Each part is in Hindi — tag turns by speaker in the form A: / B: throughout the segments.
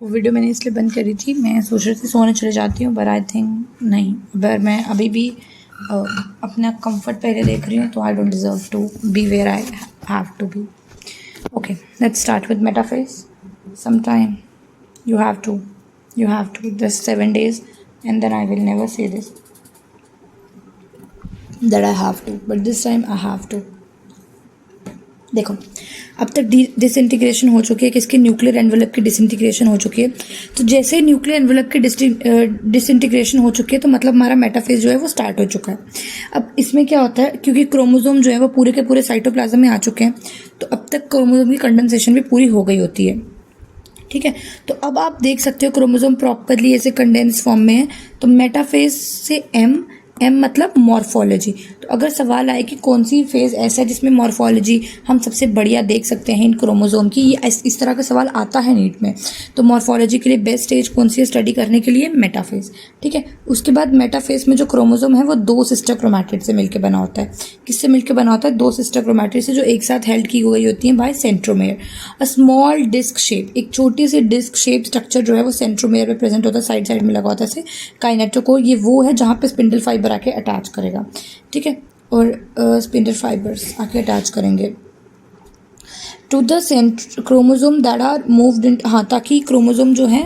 A: वो वीडियो मैंने इसलिए बंद करी थी, मैं सोच रही थी सोने चले जाती हूँ, पर आई थिंक नहीं, अगर मैं अभी भी अपना कंफर्ट पहले देख रही हूँ तो I don't deserve to be where I have to be. Okay, let's start with metaphase. Sometime you have to just 7 days, and then I will never say this that I have to, but this time I have to. देखो, अब तक डिसइंटीग्रेशन हो चुकी है, किसकी न्यूक्लियर एनवेलप की डिसइंटीग्रेशन हो चुकी है. तो जैसे ही न्यूक्लियर एनवेलप की डिसइंटीग्रेशन हो चुकी है तो मतलब हमारा मेटाफेज जो है वो स्टार्ट हो चुका है. अब इसमें क्या होता है, क्योंकि क्रोमोसोम जो है वो पूरे के पूरे साइटोप्लाज्म में आ चुके हैं, तो अब तक क्रोमोसोम की कंडेंसेशन भी पूरी हो गई होती है. ठीक है, तो अब आप देख सकते हो क्रोमोसोम प्रॉपरली ऐसे कंडेंस फॉर्म में है. तो मेटाफेज से एम मतलब मॉर्फोलॉजी. तो अगर सवाल आए कि कौन सी फेज़ ऐसा है जिसमें मॉर्फोलॉजी हम सबसे बढ़िया देख सकते हैं इन क्रोमोसोम की, ये इस तरह का सवाल आता है नीट में, तो मॉर्फोलॉजी के लिए बेस्ट स्टेज कौन सी है स्टडी करने के लिए? मेटाफेज. ठीक है, उसके बाद मेटाफेज में जो क्रोमोसोम है वो 2 सिस्टर क्रोमैटिड से मिलकर बना होता है. किससे मिलकर बना होता है? 2 सिस्टर क्रोमैटिड से, जो एक साथ हेल्ड की गई होती है by centromere. A small disc shape, एक छोटी सी डिस्क शेप स्ट्रक्चर जो है वो सेंट्रोमेयर में प्रेजेंट होता है, साइड साइड में लगा होता है काइनेटोकोर. ये वो है जहाँ पे स्पिंडल फाइबर आके अटैच करेगा. ठीक है, और स्पिंडल फाइबर्स आके अटैच करेंगे to the chromosome that are moved in. हाँ, ताकि क्रोमोसोम जो है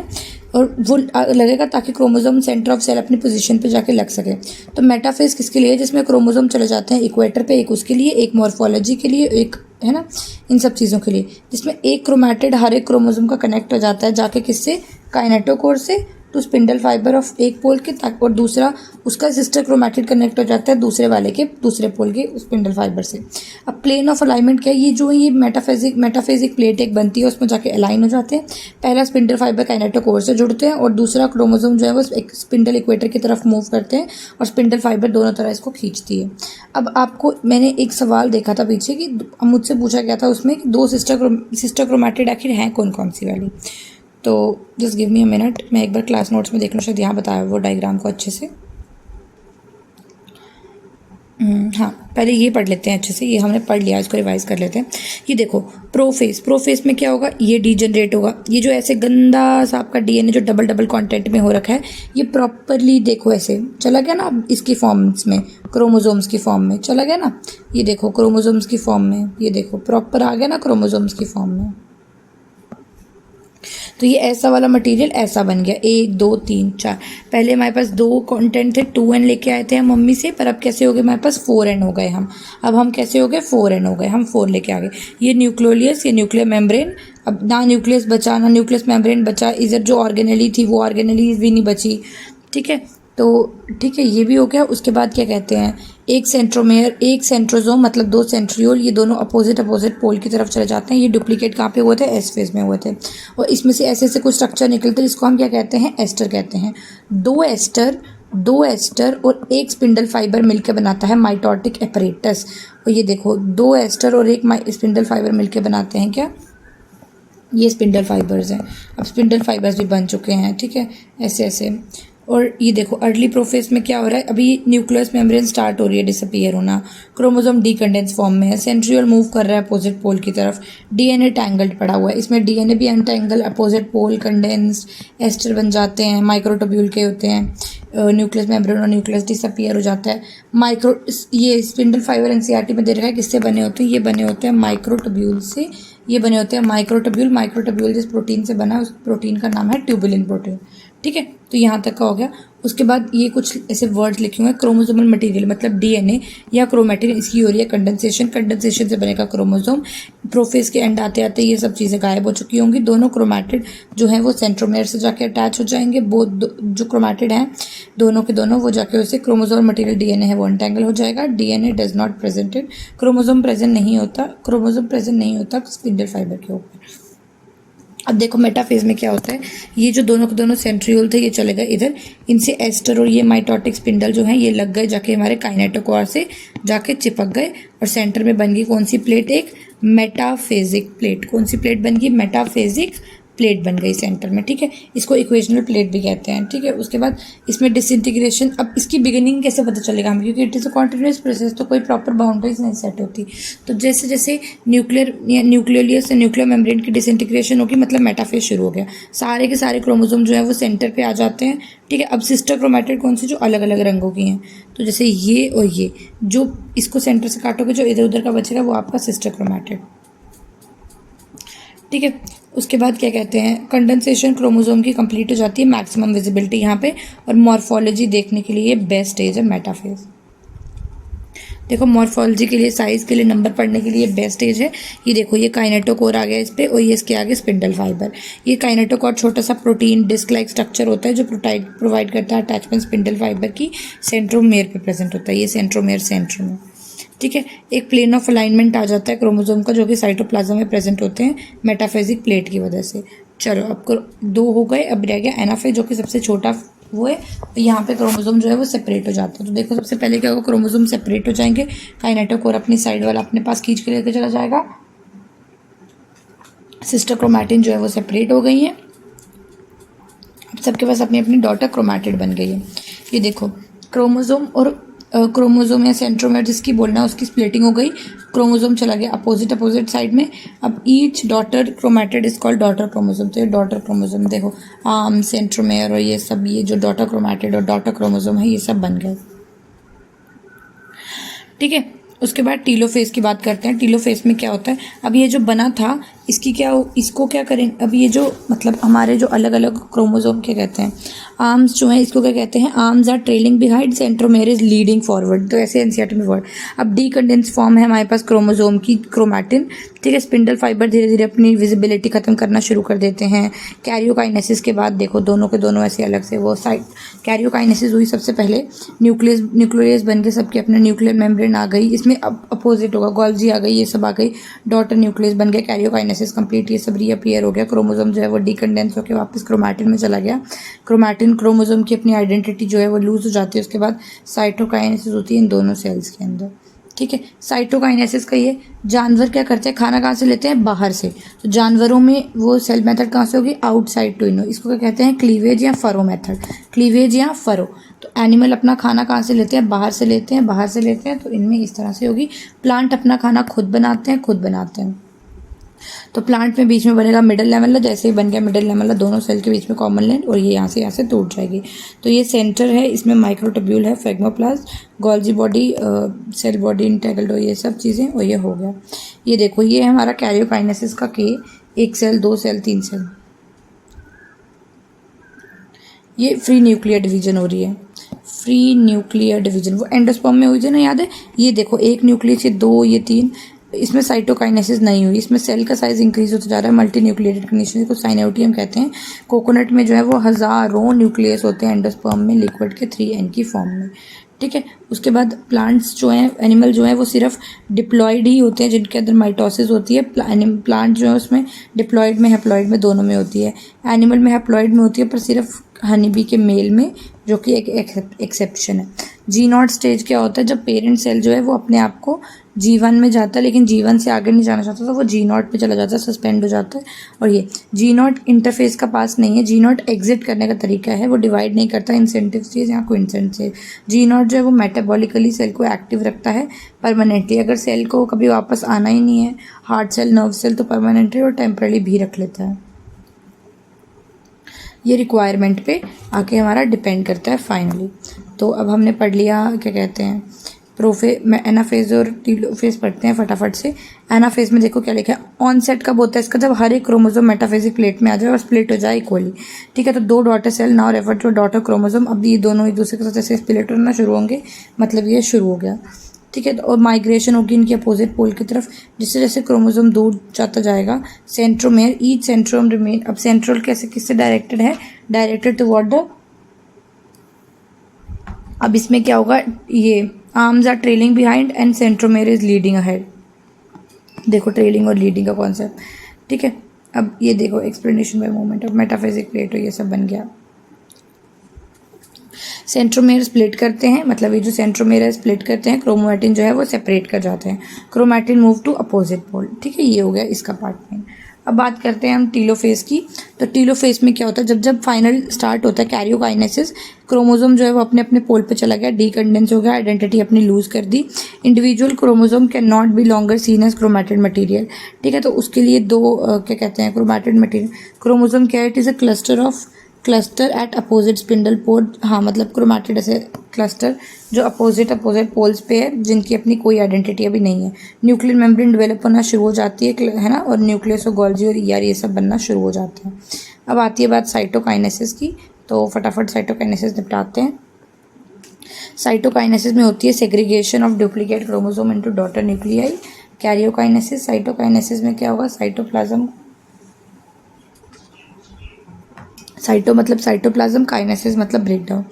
A: और वो लगेगा ताकि क्रोमोसोम सेंटर ऑफ सेल अपनी पोजीशन पे जाके लग सके. तो मेटाफेज किसके लिए? जिसमें क्रोमोसोम चले जाते हैं इक्वेटर पे, एक उसके लिए, एक मॉर्फोलॉजी के लिए, एक है ना, इन सब चीज़ों के लिए, जिसमें एक क्रोमैटिड हर एक क्रोमोसोम का कनेक्ट हो जाता है जाके किससे? काइनेटोकोर से टू स्पिंडल फाइबर ऑफ एक पोल के, और दूसरा उसका सिस्टर क्रोमैटिड कनेक्ट हो जाता है दूसरे वाले के दूसरे पोल के स्पिंडल फाइबर से. अब प्लेन ऑफ अलाइनमेंट क्या है? ये जो ये मेटाफेजिक प्लेट एक बनती है, उसमें जाके अलाइन हो जाते हैं. पहला स्पिंडल फाइबर काइनेटोकोर से जुड़ते हैं और दूसरा क्रोमोसोम जो है वो एक स्पिंडल इक्वेटर की तरफ मूव करते हैं और स्पिंडल फाइबर दोनों तरह इसको खींचती है. अब आपको मैंने एक सवाल देखा था पीछे कि मुझसे पूछा गया था उसमें कि 2 सिस्टर क्रोमैटिड आखिर हैं कौन कौन सी वाली. तो just give me a minute, मैं एक बार क्लास नोट्स में देख लूँ, शायद यहाँ बताया वो डायग्राम को अच्छे से. हाँ, पहले ये पढ़ लेते हैं अच्छे से, ये हमने पढ़ लिया, इसको रिवाइज कर लेते हैं. ये देखो प्रोफेज में क्या होगा? ये डीजनरेट होगा. ये जो ऐसे गंदा सा आपका डीएनए जो डबल डबल कंटेंट में हो रखा है, ये प्रॉपरली देखो ऐसे चला गया ना इसकी फॉर्म्स में, क्रोमोसोम्स की फॉर्म में चला गया ना. ये देखो क्रोमोसोम्स की फॉर्म में, ये देखो प्रॉपर आ गया ना क्रोमोसोम्स की फॉर्म में. तो ये ऐसा वाला मटेरियल ऐसा बन गया, 1 2 3 4. पहले हमारे पास 2 कंटेंट थे, 2n लेके आए थे हम मम्मी से, पर अब कैसे हो गए हमारे पास 4n हो गए हम. अब हम कैसे हो गए? 4n हो गए, हम 4 लेके आ गए. ये न्यूक्लियोलियस, ये न्यूक्लियर मेम्ब्रेन. अब ना न्यूक्लियस बचा ना न्यूक्लियस मेम्ब्रेन बचा, इधर जो ऑर्गेनेली थी वो ऑर्गेनेली भी नहीं बची. ठीक है, तो ठीक है, ये भी हो गया. उसके बाद क्या कहते हैं, एक सेंट्रोमेयर, एक सेंट्रोजोम, मतलब 2 सेंट्रियोल, ये दोनों अपोजिट पोल की तरफ चले जाते हैं. ये डुप्लीकेट कहाँ पे हुए थे? एस फेज में हुए थे. और इसमें से ऐसे ऐसे कुछ स्ट्रक्चर निकलते हैं, इसको हम क्या कहते हैं? एस्टर कहते हैं. 2 एस्टर और एक स्पिंडल फाइबर मिलकर बनाता है माइटोटिक एपरेटस. और ये देखो 2 एस्टर और एक स्पिंडल फाइबर मिलकर बनाते हैं क्या? ये स्पिंडल फाइबर्स हैं. अब स्पिंडल फाइबर्स भी बन चुके हैं. ठीक है, ऐसे ऐसे. और ये देखो अर्ली प्रोफेज में क्या हो रहा है? अभी न्यूक्लियस मेम्ब्रेन स्टार्ट हो रही है डिसअपीयर होना, क्रोमोसोम डीकंडेंस फॉर्म में है, सेंट्रियोल मूव कर रहा है अपोजिट पोल की तरफ, डीएनए टैंगल्ड पड़ा हुआ है, इसमें डीएनए भी untangle, opposite pole condense, aster बन जाते हैं, माइक्रोट्यूब्यूल के होते हैं, न्यूक्लियस मेम्ब्रेन और न्यूक्लियस डिसअपीयर हो जाता है. ये स्पिंडल फाइबर एनसीईआरटी में दे रखा है किससे बने होते हैं? ये बने होते हैं माइक्रोट्यूब्यूल से. ये बने होते हैं माइक्रोट्यूब्यूल जिस प्रोटीन से बना है उस प्रोटीन का नाम है ट्यूबुलिन प्रोटीन. ठीक है, तो यहाँ तक का हो गया. उसके बाद ये कुछ ऐसे वर्ड्स लिखे हुए हैं, क्रोमोसोमल मटेरियल मतलब डीएनए या क्रोमैटिन, इसकी हो रही है कंडेंसेशन से बनेगा क्रोमोसोम. प्रोफेज के एंड आते आते ये सब चीज़ें गायब हो चुकी होंगी. दोनों क्रोमैटिड जो हैं वो सेंट्रोमेयर से जाके अटैच हो जाएंगे. जो क्रोमैटिड हैं दोनों के दोनों, वो जाके उससे क्रोमोसोमल मटेरियल डीएनए है वो अनटैंगल हो जाएगा. DNA does not presented, chromosome present नहीं होता स्पिंडल फाइबर के ऊपर. अब देखो मेटाफेज में क्या होता है, ये जो दोनों के दोनों सेंट्रियोल थे ये चले गए इधर, इनसे एस्टर और ये माइटोटिक स्पिंडल जो है ये लग गए जाके हमारे काइनेटोकोर से जाके चिपक गए. और सेंटर में बन गई कौन सी प्लेट? एक मेटाफेजिक प्लेट. कौन सी प्लेट बन गई? मेटाफेजिक प्लेट बन गई सेंटर में, ठीक है। इसको इक्वेशनल प्लेट भी कहते हैं, ठीक है। उसके बाद इसमें डिसइंटीग्रेशन, अब इसकी बिगिनिंग कैसे पता चलेगा हमें, क्योंकि it is a continuous process, तो कोई प्रॉपर बाउंड्रीज नहीं सेट होती। तो जैसे जैसे न्यूक्लियस से न्यूक्लियर मेम्ब्रेन की डिसइंटीग्रेशन होगी, मतलब मेटाफेज शुरू हो गया, सारे के सारे क्रोमोसोम जो है वो सेंटर पे आ जाते हैं, ठीक है। अब सिस्टर क्रोमैटिड कौन सी, जो अलग अलग रंगों की हैं, तो जैसे ये और ये, जो इसको सेंटर से काटोगे जो इधर उधर का बचेगा वो आपका सिस्टर क्रोमैटिड, ठीक है। उसके बाद क्या कहते हैं, कंडेंसेशन क्रोमोसोम की कंप्लीट हो जाती है, मैक्सिमम विजिबिलिटी यहाँ पे, और मॉर्फोलॉजी देखने के लिए बेस्ट स्टेज है मेटाफेज। देखो मॉर्फोलॉजी के लिए, साइज के लिए, नंबर पढ़ने के लिए बेस्ट स्टेज है। ये देखो ये काइनेटोकोर आ गया इस पर, और ये इसके आगे स्पिंडल फाइबर। ये काइनेटोकोर छोटा सा प्रोटीन डिस्क लाइक स्ट्रक्चर होता है जो प्रोवाइड करता है अटैचमेंट स्पिंडल फाइबर की, सेंट्रोमेयर पे प्रेजेंट होता है, ये सेंट्रोमेयर सेंटर में, ठीक है। एक प्लेन ऑफ अलाइनमेंट आ जाता है क्रोमोसोम का, जो कि साइटोप्लाज्म में प्रेजेंट होते हैं मेटाफेजिक प्लेट की वजह से। चलो अब 2 हो गए, अब रह गया एनाफेज जो कि सबसे छोटा वो है। यहाँ पे क्रोमोसोम जो है वो सेपरेट हो जाता है। तो देखो सबसे पहले क्या होगा, क्रोमोसोम सेपरेट हो जाएंगे, काइनेटोकोर अपनी साइड वाला अपने पास खींच के लेकर चला जाएगा, सिस्टर क्रोमैटिन जो है वो सेपरेट हो गई है, अब सबके पास अपनी अपनी डॉटर क्रोमैटिड बन गई है। ये देखो क्रोमोसोम और क्रोमोसोम या सेंट्रोमेयर जिसकी बोलना है उसकी स्प्लिटिंग हो गई, क्रोमोसोम चला गया अपोजिट साइड में। अब each daughter chromatid is called daughter chromosome, तो ये डॉटर क्रोमोसोम देखो आर्म सेंट्रोमेयर और ये सब, ये जो डॉटर क्रोमैटिड और डॉटर क्रोमोसोम है ये सब बन गए, ठीक है। उसके बाद टीलोफेज की बात करते हैं। टीलोफेज में क्या होता है, अब ये जो बना था इसको क्या करें, अब ये जो मतलब हमारे जो अलग अलग क्रोमोसोम क्या कहते हैं, आर्म्स जो हैं इसको क्या कहते हैं, arms are trailing behind, centromere is leading forward, तो ऐसे एनसीईआरटी में वर्ड। अब डीकंडेंस फॉर्म है हमारे पास क्रोमोसोम की क्रोमैटिन, ठीक है। स्पिंडल फाइबर धीरे धीरे अपनी विजिबिलिटी खत्म करना शुरू कर देते हैं। कैरियोकाइनेसिस के बाद देखो दोनों के दोनों ऐसे अलग से वो साइड, कैरियोकाइनेसिस हुई सबसे पहले, न्यूक्लियस बन के सबके अपने न्यूक्लियर मेम्ब्रेन आ गई, इसमें अब अपोजिट होगा, गोल्जी आ गई, ये सब आ गई, डॉटर न्यूक्लियस बन गया, कैरियोकाइनेसिस कंप्लीट, ये सब रीअपीयर हो गया, क्रोमोसोम जो है वो डीकंडेंस होकर वापस क्रोमैटिन में चला गया। क्रोमैटिन क्रोमोसोम की अपनी आइडेंटिटी जो है वो लूज हो जाती है, उसके बाद साइटोकाइनेसिस होती है इन दोनों सेल्स के अंदर, ठीक है। साइटोकाइनेसिस का ये, जानवर क्या करते हैं, खाना कहाँ से लेते हैं, बाहर से, तो जानवरों में वो सेल मेथड कहाँ से होगी, आउटसाइड टू इनर, इसको क्या कहते हैं, क्लीवेज या फरो मेथड, क्लीवेज या फरो। तो एनिमल अपना खाना कहाँ से लेते हैं, बाहर से लेते हैं, तो इनमें इस तरह से होगी। प्लांट अपना खाना खुद बनाते हैं, तो प्लांट में बीच में बनेगा मिडल लेवल, जैसे ही बन गया मिडल लेवल दोनों सेल के बीच में कॉमन लाइन, और ये यहाँ से टूट जाएगी। तो ये सेंटर है, इसमें माइक्रोट्यूब्यूल है, फेगमोप्लाज्म, Golgi body, cell body integral, ये सब चीज़ें, और ये हो गया। ये देखो ये है हमारा कैरियोकाइनेसिस का के, 1 सेल 2 सेल 3 सेल, ये फ्री न्यूक्लियर डिवीजन हो रही है, फ्री न्यूक्लियर डिवीजन वो एंडोस्पर्म में हुई थी ना, याद है। ये देखो 1 न्यूक्लियस, ये 2, ये 3, इसमें साइटोकाइनेसिस नहीं हुई, इसमें सेल का साइज इंक्रीज होता जा रहा है, मल्टी न्यूक्लिएटेड कंडीशन को साइनोटियम कहते हैं। कोकोनट में जो है वो हज़ारों न्यूक्लियस होते हैं एंडोस्पर्म में, लिक्विड के 3N की फॉर्म में, ठीक है। उसके बाद प्लांट्स जो हैं, एनिमल जो है वो सिर्फ डिप्लॉयड ही होते हैं, जिनके अंदर माइटोसिस होती है। प्लांट जो है उसमें डिप्लॉयड में हैप्लॉयड में दोनों में होती है, एनिमल में हैप्लॉयड में होती है, पर सिर्फ हनी बी के मेल में, जो कि एक एक्सेप्शन है। G0 स्टेज क्या होता है, जब पेरेंट सेल जो है वो अपने आप को G1 में जाता है, लेकिन G1 से आगे नहीं जाना चाहता, तो वो G0 पे चला जाता है, सस्पेंड हो जाता है। और ये G0 इंटरफेस का पास नहीं है, G0 एग्जिट करने का तरीका है, वो डिवाइड नहीं करता इंसेंटिव स्टेज या क्विंसेंट स्टेज। G0 जो है वो मेटाबॉलिकली सेल को एक्टिव रखता है परमानेंटली, अगर सेल को कभी वापस आना ही नहीं है, हार्ट सेल, नर्व सेल, तो परमानेंटली और टेम्पररी भी रख लेता है। ये रिक्वायरमेंट पे आके हमारा डिपेंड करता है फाइनली। तो अब हमने पढ़ लिया क्या कहते हैं एनाफेज और टीलोफेज पढ़ते हैं फटाफट से। एनाफेज में देखो क्या लिखा है, ऑनसेट कब होता है इसका, जब हर एक क्रोमोसोम मेटाफेजिक प्लेट में आ जाए और स्प्लिट हो जाए इक्वली, ठीक है। तो 2 daughter cell now refer to daughter chromosome, अब ये दोनों एक दूसरे के साथ ऐसे स्प्लिट होना शुरू होंगे, मतलब ये शुरू हो गया, ठीक है। और माइग्रेशन होगी इनकी अपोजिट पोल की तरफ, जैसे जैसे क्रोमोसोम दूर जाता जाएगा। सेंट्रोमेयर, ईच सेंट्रोम रिमेन, अब सेंट्रल कैसे किससे डायरेक्टेड है, डायरेक्टेड टुवर्ड द, अब इसमें क्या होगा, ये arms are trailing behind and centromere is leading ahead, देखो ट्रेलिंग और लीडिंग का कॉन्सेप्ट, ठीक है। अब ये देखो explanation by movement of metaphysic plate, ये सब बन गया। सेंट्रोमेयर स्प्लिट करते हैं, मतलब ये जो सेंट्रोमेयर है स्प्लिट करते हैं, क्रोमैटिन जो है वो सेपरेट कर जाते हैं, chromatin move to opposite pole, ठीक है। ये हो गया इसका पार्ट में। अब बात करते हैं हम टीलोफेज की। तो टीलोफेज में क्या होता है, जब जब फाइनल स्टार्ट होता है कैरियोकाइनेसिस, क्रोमोसोम जो है वो अपने अपने पोल पे चला गया, डीकंडेंस हो गया, आइडेंटिटी अपनी लूज कर दी। Individual chromosome can not be longer seen as chromatid material. ठीक है, तो उसके लिए दो क्या कहते हैं क्रोमैटिड मटेरियल। क्रोमोसोम क्या है, it is a cluster at opposite spindle pole. हाँ, मतलब क्रोमैटिड ऐसे क्लस्टर जो अपोजिट पोल्स पे है, जिनकी अपनी कोई आइडेंटिटी अभी नहीं है। न्यूक्लियर मेम्ब्रेन डेवलप होना शुरू हो जाती है ना, और न्यूक्लियस और गोल्जी और ईआर ये सब बनना शुरू हो जाते हैं। अब आती है बात साइटोकाइनेसिस की, तो फटाफट साइटोकाइनेसिस निपटाते हैं। साइटोकाइनेसिस में होती है segregation of duplicate chromosome into daughter nuclei. Karyokinesis, cytokinesis में क्या होगा, साइटोप्लाज्म, काइनेसिस मतलब ब्रेकडाउन।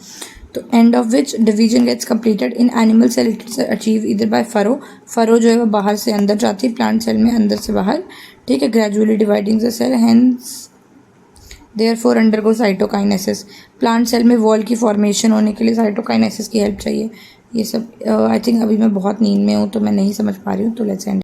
A: तो end of which division gets completed in animal cell, it is achieve either by furrow जो है वो बाहर से अंदर जाती है, प्लांट सेल में अंदर से बाहर। ठीक है, gradually dividing the cell, hence therefore undergo cytokinesis. Plant cell में वॉल की फॉर्मेशन होने के लिए साइटोकाइनेसिस की हेल्प चाहिए। ये सब आई थिंक अभी मैं बहुत नींद में हूँ तो मैं नहीं समझ पा रही हूँ, तो लेट्स एंड।